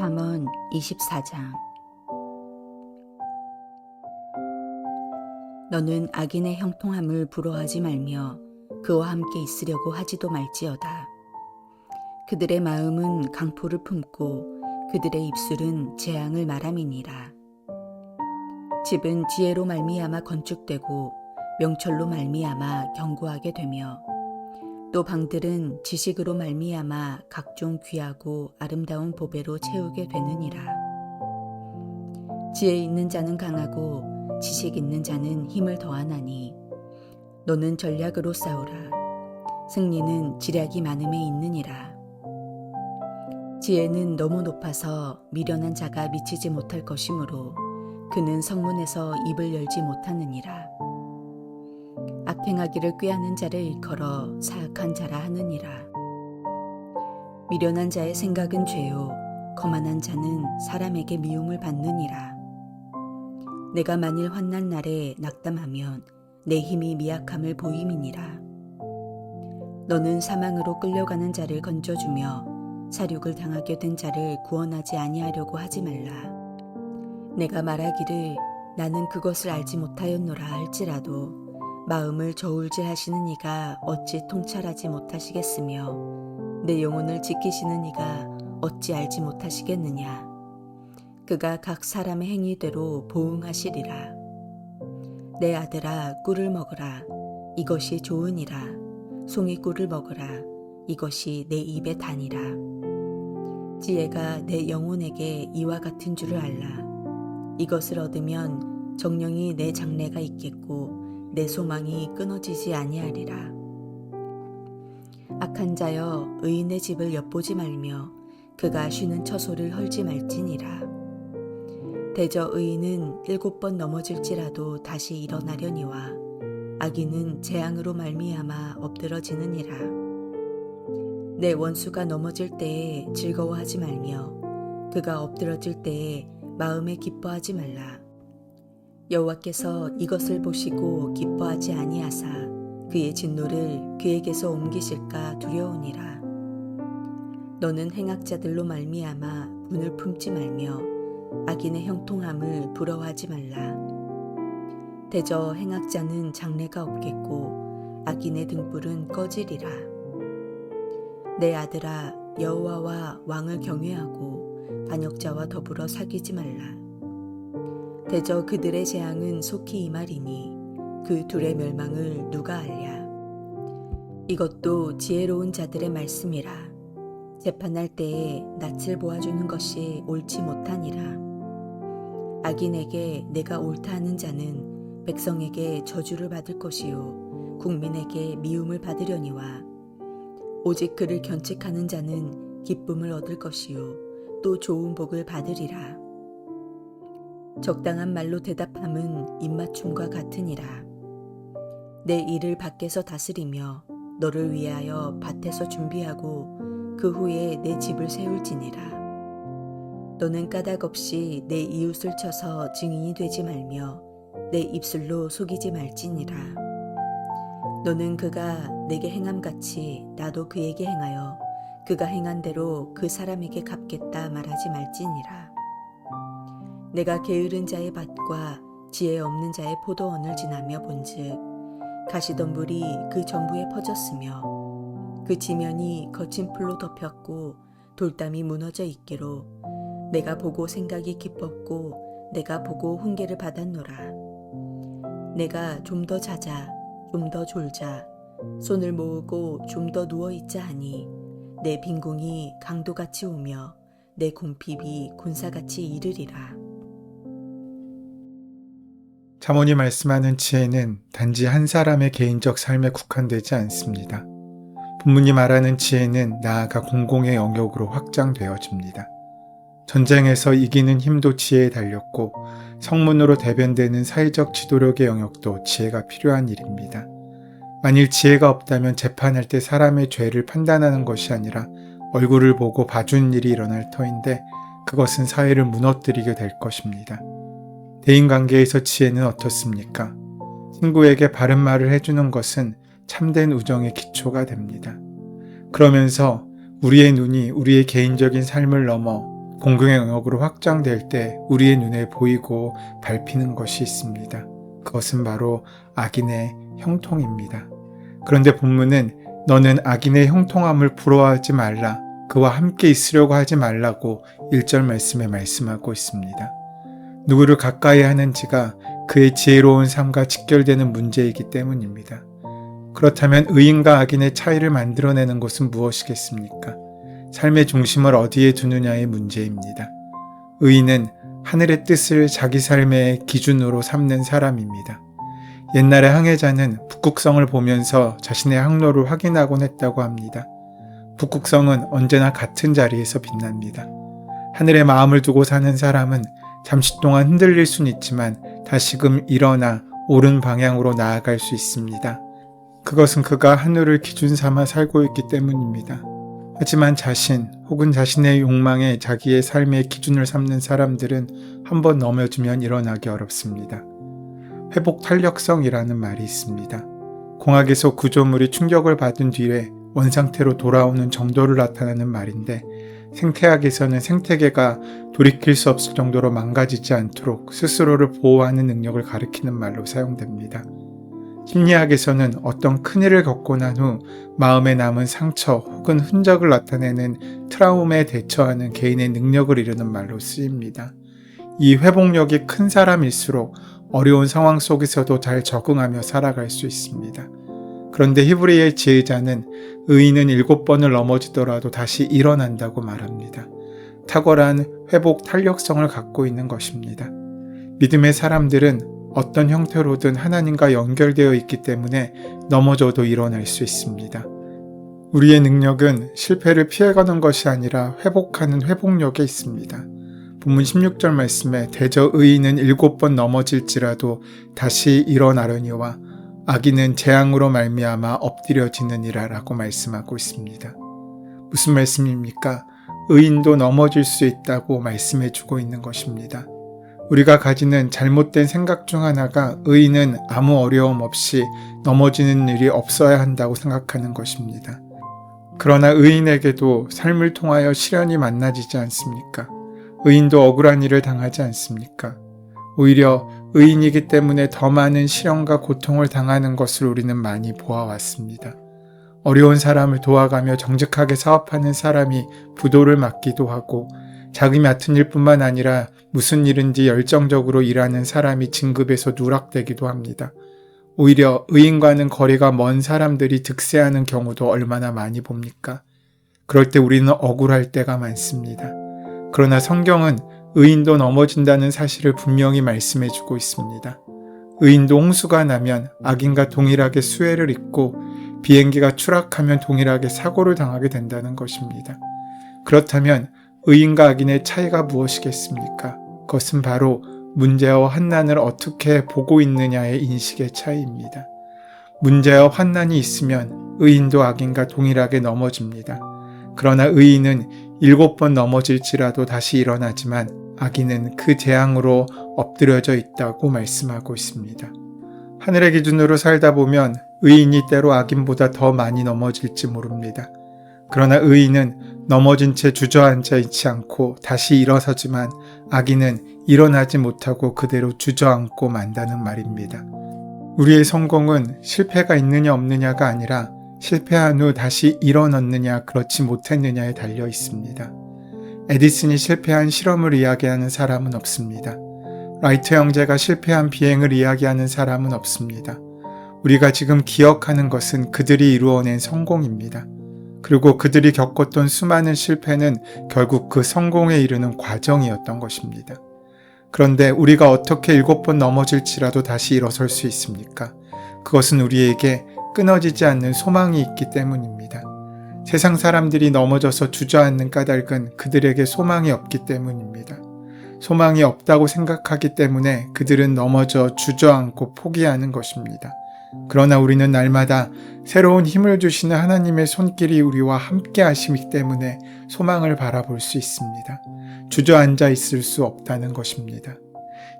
잠언 24장. 너는 악인의 형통함을 부러워하지 말며 그와 함께 있으려고 하지도 말지어다. 그들의 마음은 강포를 품고 그들의 입술은 재앙을 말함이니라. 집은 지혜로 말미암아 건축되고 명철로 말미암아 견고하게 되며 또 방들은 지식으로 말미암아 각종 귀하고 아름다운 보배로 채우게 되느니라. 지혜 있는 자는 강하고 지식 있는 자는 힘을 더하나니 너는 전략으로 싸우라. 승리는 지략이 많음에 있느니라. 지혜는 너무 높아서 미련한 자가 미치지 못할 것이므로 그는 성문에서 입을 열지 못하느니라. 악행하기를 꾀하는 자를 일컬어 사악한 자라 하느니라. 미련한 자의 생각은 죄요 거만한 자는 사람에게 미움을 받느니라. 내가 만일 환난 날에 낙담하면 내 힘이 미약함을 보임이니라. 너는 사망으로 끌려가는 자를 건져주며 사륙을 당하게 된 자를 구원하지 아니하려고 하지 말라. 내가 말하기를 나는 그것을 알지 못하였노라 할지라도 마음을 저울질 하시는 이가 어찌 통찰하지 못하시겠으며 내 영혼을 지키시는 이가 어찌 알지 못하시겠느냐. 그가 각 사람의 행위대로 보응하시리라. 내 아들아 꿀을 먹으라. 이것이 좋으니라. 송이 꿀을 먹으라. 이것이 내 입에 다니라. 지혜가 내 영혼에게 이와 같은 줄을 알라. 이것을 얻으면 정령이 내 장래가 있겠고 내 소망이 끊어지지 아니하리라. 악한 자여 의인의 집을 엿보지 말며 그가 쉬는 처소를 헐지 말지니라. 대저 의인은 7번 넘어질지라도 다시 일어나려니와 악인은 재앙으로 말미암아 엎드러지느니라. 내 원수가 넘어질 때에 즐거워하지 말며 그가 엎드러질 때에 마음에 기뻐하지 말라. 여호와께서 이것을 보시고 기뻐하지 아니하사 그의 진노를 그에게서 옮기실까 두려우니라. 너는 행악자들로 말미암아 분을 품지 말며 악인의 형통함을 부러워하지 말라. 대저 행악자는 장래가 없겠고 악인의 등불은 꺼지리라. 내 아들아 여호와와 왕을 경외하고 반역자와 더불어 사귀지 말라. 대저 그들의 재앙은 속히 임하리니 그 둘의 멸망을 누가 알랴. 이것도 지혜로운 자들의 말씀이라. 재판할 때에 낯을 보아주는 것이 옳지 못하니라. 악인에게 내가 옳다 하는 자는 백성에게 저주를 받을 것이요 국민에게 미움을 받으려니와 오직 그를 견책하는 자는 기쁨을 얻을 것이요 또 좋은 복을 받으리라. 적당한 말로 대답함은 입맞춤과 같으니라. 내 일을 밖에서 다스리며 너를 위하여 밭에서 준비하고 그 후에 내 집을 세울지니라. 너는 까닭 없이 내 이웃을 쳐서 증인이 되지 말며 내 입술로 속이지 말지니라. 너는 그가 내게 행함같이 나도 그에게 행하여 그가 행한 대로 그 사람에게 갚겠다 말하지 말지니라. 내가 게으른 자의 밭과 지혜 없는 자의 포도원을 지나며 본즉 가시덤불이 그 전부에 퍼졌으며 그 지면이 거친 풀로 덮였고 돌담이 무너져 있기로 내가 보고 생각이 깊었고 내가 보고 훈계를 받았노라. 내가 좀 더 자자 좀 더 졸자 손을 모으고 좀 더 누워있자 하니 내 빈궁이 강도같이 오며 내 궁핍이 군사같이 이르리라. 잠언이 말씀하는 지혜는 단지 한 사람의 개인적 삶에 국한되지 않습니다. 본문이 말하는 지혜는 나아가 공공의 영역으로 확장되어집니다. 전쟁에서 이기는 힘도 지혜에 달렸고 성문으로 대변되는 사회적 지도력의 영역도 지혜가 필요한 일입니다. 만일 지혜가 없다면 재판할 때 사람의 죄를 판단하는 것이 아니라 얼굴을 보고 봐주는 일이 일어날 터인데 그것은 사회를 무너뜨리게 될 것입니다. 대인관계에서 지혜는 어떻습니까? 친구에게 바른 말을 해주는 것은 참된 우정의 기초가 됩니다. 그러면서 우리의 눈이 우리의 개인적인 삶을 넘어 공공의 영역으로 확장될 때 우리의 눈에 보이고 밟히는 것이 있습니다. 그것은 바로 악인의 형통입니다. 그런데 본문은 너는 악인의 형통함을 부러워하지 말라, 그와 함께 있으려고 하지 말라고 1절 말씀에 말씀하고 있습니다. 누구를 가까이 하는지가 그의 지혜로운 삶과 직결되는 문제이기 때문입니다. 그렇다면 의인과 악인의 차이를 만들어내는 것은 무엇이겠습니까? 삶의 중심을 어디에 두느냐의 문제입니다. 의인은 하늘의 뜻을 자기 삶의 기준으로 삼는 사람입니다. 옛날에 항해자는 북극성을 보면서 자신의 항로를 확인하곤 했다고 합니다. 북극성은 언제나 같은 자리에서 빛납니다. 하늘에 마음을 두고 사는 사람은 잠시 동안 흔들릴 수는 있지만 다시금 일어나 옳은 방향으로 나아갈 수 있습니다. 그것은 그가 하늘을 기준 삼아 살고 있기 때문입니다. 하지만 자신 혹은 자신의 욕망에 자기의 삶의 기준을 삼는 사람들은 한번 넘어지면 일어나기 어렵습니다. 회복 탄력성이라는 말이 있습니다. 공학에서 구조물이 충격을 받은 뒤에 원상태로 돌아오는 정도를 나타내는 말인데, 생태학에서는 생태계가 돌이킬 수 없을 정도로 망가지지 않도록 스스로를 보호하는 능력을 가리키는 말로 사용됩니다. 심리학에서는 어떤 큰일을 겪고 난 후 마음에 남은 상처 혹은 흔적을 나타내는 트라우마에 대처하는 개인의 능력을 이루는 말로 쓰입니다. 이 회복력이 큰 사람일수록 어려운 상황 속에서도 잘 적응하며 살아갈 수 있습니다. 그런데 히브리의 지혜자는 의인은 7번을 넘어지더라도 다시 일어난다고 말합니다. 탁월한 회복 탄력성을 갖고 있는 것입니다. 믿음의 사람들은 어떤 형태로든 하나님과 연결되어 있기 때문에 넘어져도 일어날 수 있습니다. 우리의 능력은 실패를 피해가는 것이 아니라 회복하는 회복력에 있습니다. 본문 16절 말씀에 대저 의인은 7번 넘어질지라도 다시 일어나려니와 악인은 재앙으로 말미암아 엎드려지느니라 라고 말씀하고 있습니다. 무슨 말씀입니까? 의인도 넘어질 수 있다고 말씀해 주고 있는 것입니다. 우리가 가지는 잘못된 생각 중 하나가 의인은 아무 어려움 없이 넘어지는 일이 없어야 한다고 생각하는 것입니다. 그러나 의인에게도 삶을 통하여 시련이 만나지지 않습니까? 의인도 억울한 일을 당하지 않습니까? 오히려 의인이기 때문에 더 많은 시련과 고통을 당하는 것을 우리는 많이 보아왔습니다. 어려운 사람을 도와가며 정직하게 사업하는 사람이 부도를 맞기도 하고, 자기 맡은 일뿐만 아니라 무슨 일인지 열정적으로 일하는 사람이 진급에서 누락되기도 합니다. 오히려 의인과는 거리가 먼 사람들이 득세하는 경우도 얼마나 많이 봅니까? 그럴 때 우리는 억울할 때가 많습니다. 그러나 성경은 의인도 넘어진다는 사실을 분명히 말씀해주고 있습니다. 의인도 홍수가 나면 악인과 동일하게 수해를 입고 비행기가 추락하면 동일하게 사고를 당하게 된다는 것입니다. 그렇다면 의인과 악인의 차이가 무엇이겠습니까? 그것은 바로 문제와 환난을 어떻게 보고 있느냐의 인식의 차이입니다. 문제와 환난이 있으면 의인도 악인과 동일하게 넘어집니다. 그러나 의인은 7번 넘어질지라도 다시 일어나지만 악인은 그 재앙으로 엎드려져 있다고 말씀하고 있습니다. 하늘의 기준으로 살다 보면 의인이 때로 악인보다 더 많이 넘어질지 모릅니다. 그러나 의인은 넘어진 채 주저앉아 있지 않고 다시 일어서지만 악인은 일어나지 못하고 그대로 주저앉고 만다는 말입니다. 우리의 성공은 실패가 있느냐 없느냐가 아니라 실패한 후 다시 일어났느냐 그렇지 못했느냐에 달려 있습니다. 에디슨이 실패한 실험을 이야기하는 사람은 없습니다. 라이트 형제가 실패한 비행을 이야기하는 사람은 없습니다. 우리가 지금 기억하는 것은 그들이 이루어낸 성공입니다. 그리고 그들이 겪었던 수많은 실패는 결국 그 성공에 이르는 과정이었던 것입니다. 그런데 우리가 어떻게 7번 넘어질지라도 다시 일어설 수 있습니까? 그것은 우리에게 끊어지지 않는 소망이 있기 때문입니다. 세상 사람들이 넘어져서 주저앉는 까닭은 그들에게 소망이 없기 때문입니다. 소망이 없다고 생각하기 때문에 그들은 넘어져 주저앉고 포기하는 것입니다. 그러나 우리는 날마다 새로운 힘을 주시는 하나님의 손길이 우리와 함께 하시기 때문에 소망을 바라볼 수 있습니다. 주저앉아 있을 수 없다는 것입니다.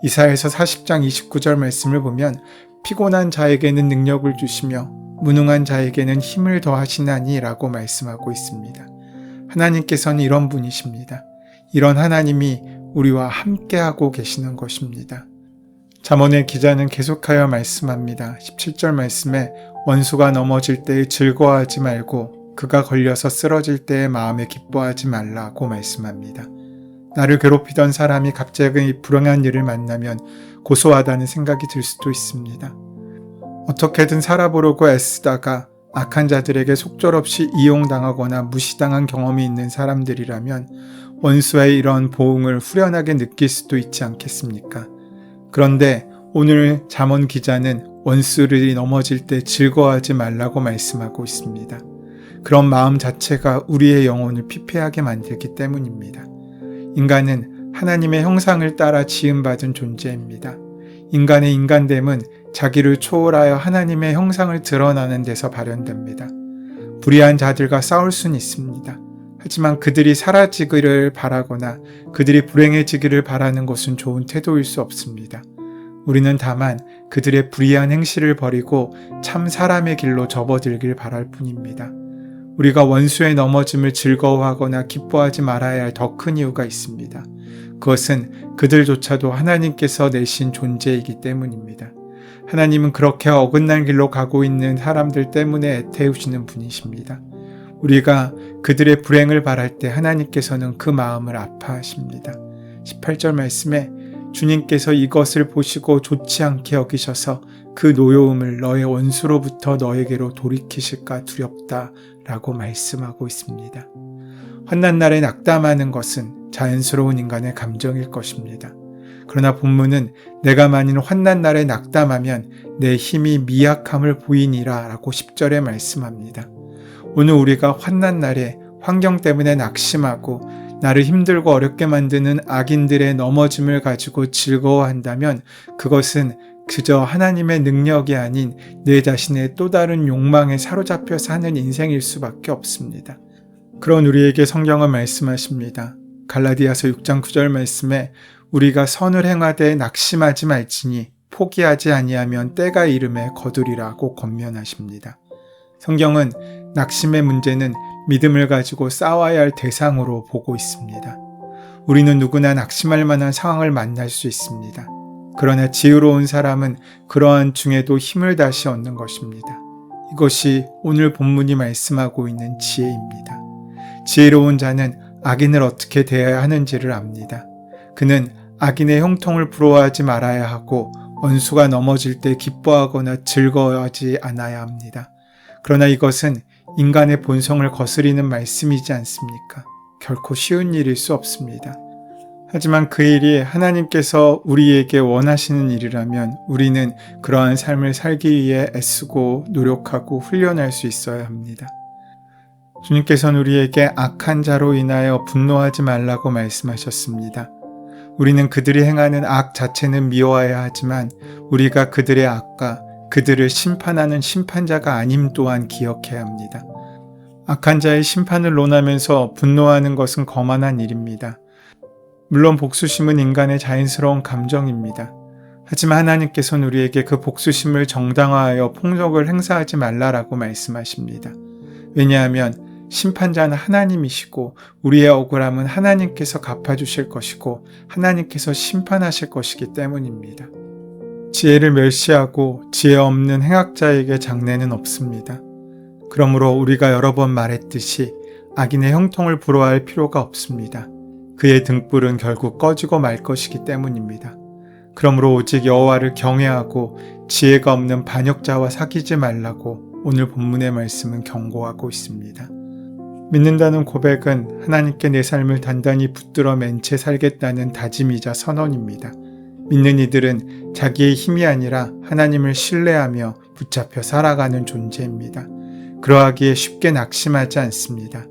이사야서 40장 29절 말씀을 보면 피곤한 자에게는 능력을 주시며 무능한 자에게는 힘을 더하시나니 라고 말씀하고 있습니다. 하나님께서는 이런 분이십니다. 이런 하나님이 우리와 함께하고 계시는 것입니다. 잠언의 기자는 계속하여 말씀합니다. 17절 말씀에 원수가 넘어질 때에 즐거워하지 말고 그가 걸려서 쓰러질 때에 마음에 기뻐하지 말라고 말씀합니다. 나를 괴롭히던 사람이 갑자기 불행한 일을 만나면 고소하다는 생각이 들 수도 있습니다. 어떻게든 살아보려고 애쓰다가 악한 자들에게 속절없이 이용당하거나 무시당한 경험이 있는 사람들이라면 원수의 이런 보응을 후련하게 느낄 수도 있지 않겠습니까? 그런데 오늘 잠언 기자는 원수들이 넘어질 때 즐거워하지 말라고 말씀하고 있습니다. 그런 마음 자체가 우리의 영혼을 피폐하게 만들기 때문입니다. 인간은 하나님의 형상을 따라 지음받은 존재입니다. 인간의 인간됨은 자기를 초월하여 하나님의 형상을 드러나는 데서 발현됩니다. 불의한 자들과 싸울 수는 있습니다. 하지만 그들이 사라지기를 바라거나 그들이 불행해지기를 바라는 것은 좋은 태도일 수 없습니다. 우리는 다만 그들의 불의한 행실을 버리고 참 사람의 길로 접어들길 바랄 뿐입니다. 우리가 원수의 넘어짐을 즐거워하거나 기뻐하지 말아야 할 더 큰 이유가 있습니다. 그것은 그들조차도 하나님께서 내신 존재이기 때문입니다. 하나님은 그렇게 어긋난 길로 가고 있는 사람들 때문에 애태우시는 분이십니다. 우리가 그들의 불행을 바랄 때 하나님께서는 그 마음을 아파하십니다. 18절 말씀에 주님께서 이것을 보시고 좋지 않게 여기셔서 그 노여움을 너의 원수로부터 너에게로 돌이키실까 두렵다 라고 말씀하고 있습니다. 환난 날에 낙담하는 것은 자연스러운 인간의 감정일 것입니다. 그러나 본문은 내가 만일 환난 날에 낙담하면 내 힘이 미약함을 보이니라 라고 10절에 말씀합니다. 오늘 우리가 환난 날에 환경 때문에 낙심하고 나를 힘들고 어렵게 만드는 악인들의 넘어짐을 가지고 즐거워한다면 그것은 그저 하나님의 능력이 아닌 내 자신의 또 다른 욕망에 사로잡혀 사는 인생일 수밖에 없습니다. 그런 우리에게 성경은 말씀하십니다. 갈라디아서 6장 9절 말씀에 우리가 선을 행하되 낙심하지 말지니 포기하지 아니하면 때가 이름에 거두리라고 권면하십니다. 성경은 낙심의 문제는 믿음을 가지고 싸워야 할 대상으로 보고 있습니다. 우리는 누구나 낙심할 만한 상황을 만날 수 있습니다. 그러나 지혜로운 사람은 그러한 중에도 힘을 다시 얻는 것입니다. 이것이 오늘 본문이 말씀하고 있는 지혜입니다. 지혜로운 자는 악인을 어떻게 대해야 하는지를 압니다. 그는 악인의 형통을 부러워하지 말아야 하고 원수가 넘어질 때 기뻐하거나 즐거워하지 않아야 합니다. 그러나 이것은 인간의 본성을 거스리는 말씀이지 않습니까? 결코 쉬운 일일 수 없습니다. 하지만 그 일이 하나님께서 우리에게 원하시는 일이라면 우리는 그러한 삶을 살기 위해 애쓰고 노력하고 훈련할 수 있어야 합니다. 주님께서는 우리에게 악한 자로 인하여 분노하지 말라고 말씀하셨습니다. 우리는 그들이 행하는 악 자체는 미워해야 하지만 우리가 그들의 악과 그들을 심판하는 심판자가 아님 또한 기억해야 합니다. 악한 자의 심판을 논하면서 분노하는 것은 거만한 일입니다. 물론 복수심은 인간의 자연스러운 감정입니다. 하지만 하나님께서는 우리에게 그 복수심을 정당화하여 폭력을 행사하지 말라라고 말씀하십니다. 왜냐하면 심판자는 하나님이시고 우리의 억울함은 하나님께서 갚아주실 것이고 하나님께서 심판하실 것이기 때문입니다. 지혜를 멸시하고 지혜 없는 행악자에게 장래는 없습니다. 그러므로 우리가 여러 번 말했듯이 악인의 형통을 부러워할 필요가 없습니다. 그의 등불은 결국 꺼지고 말 것이기 때문입니다. 그러므로 오직 여호와를 경외하고 지혜가 없는 반역자와 사귀지 말라고 오늘 본문의 말씀은 경고하고 있습니다. 믿는다는 고백은 하나님께 내 삶을 단단히 붙들어 맨 채 살겠다는 다짐이자 선언입니다. 믿는 이들은 자기의 힘이 아니라 하나님을 신뢰하며 붙잡혀 살아가는 존재입니다. 그러하기에 쉽게 낙심하지 않습니다.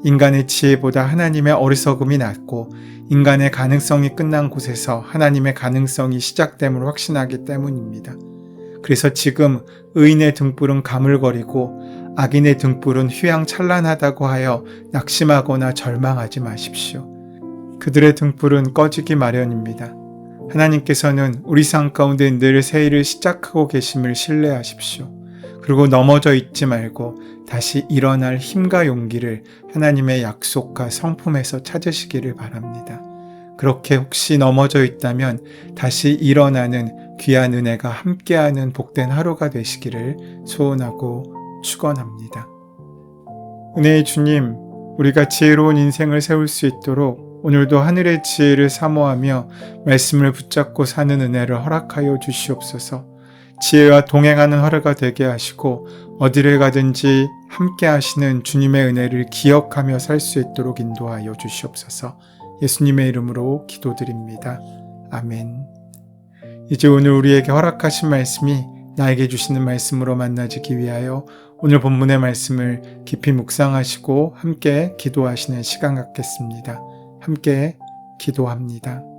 인간의 지혜보다 하나님의 어리석음이 낫고 인간의 가능성이 끝난 곳에서 하나님의 가능성이 시작됨을 확신하기 때문입니다. 그래서 지금 의인의 등불은 가물거리고 악인의 등불은 휘황찬란하다고 하여 낙심하거나 절망하지 마십시오. 그들의 등불은 꺼지기 마련입니다. 하나님께서는 우리 삶 가운데 늘 새 일을 시작하고 계심을 신뢰하십시오. 그리고 넘어져 있지 말고 다시 일어날 힘과 용기를 하나님의 약속과 성품에서 찾으시기를 바랍니다. 그렇게 혹시 넘어져 있다면 다시 일어나는 귀한 은혜가 함께하는 복된 하루가 되시기를 소원하고 축원합니다. 은혜의 주님, 우리가 지혜로운 인생을 세울 수 있도록 오늘도 하늘의 지혜를 사모하며 말씀을 붙잡고 사는 은혜를 허락하여 주시옵소서. 지혜와 동행하는 하루가 되게 하시고 어디를 가든지 함께 하시는 주님의 은혜를 기억하며 살 수 있도록 인도하여 주시옵소서. 예수님의 이름으로 기도드립니다. 아멘. 이제 오늘 우리에게 허락하신 말씀이 나에게 주시는 말씀으로 만나지기 위하여 오늘 본문의 말씀을 깊이 묵상하시고 함께 기도하시는 시간 갖겠습니다. 함께 기도합니다.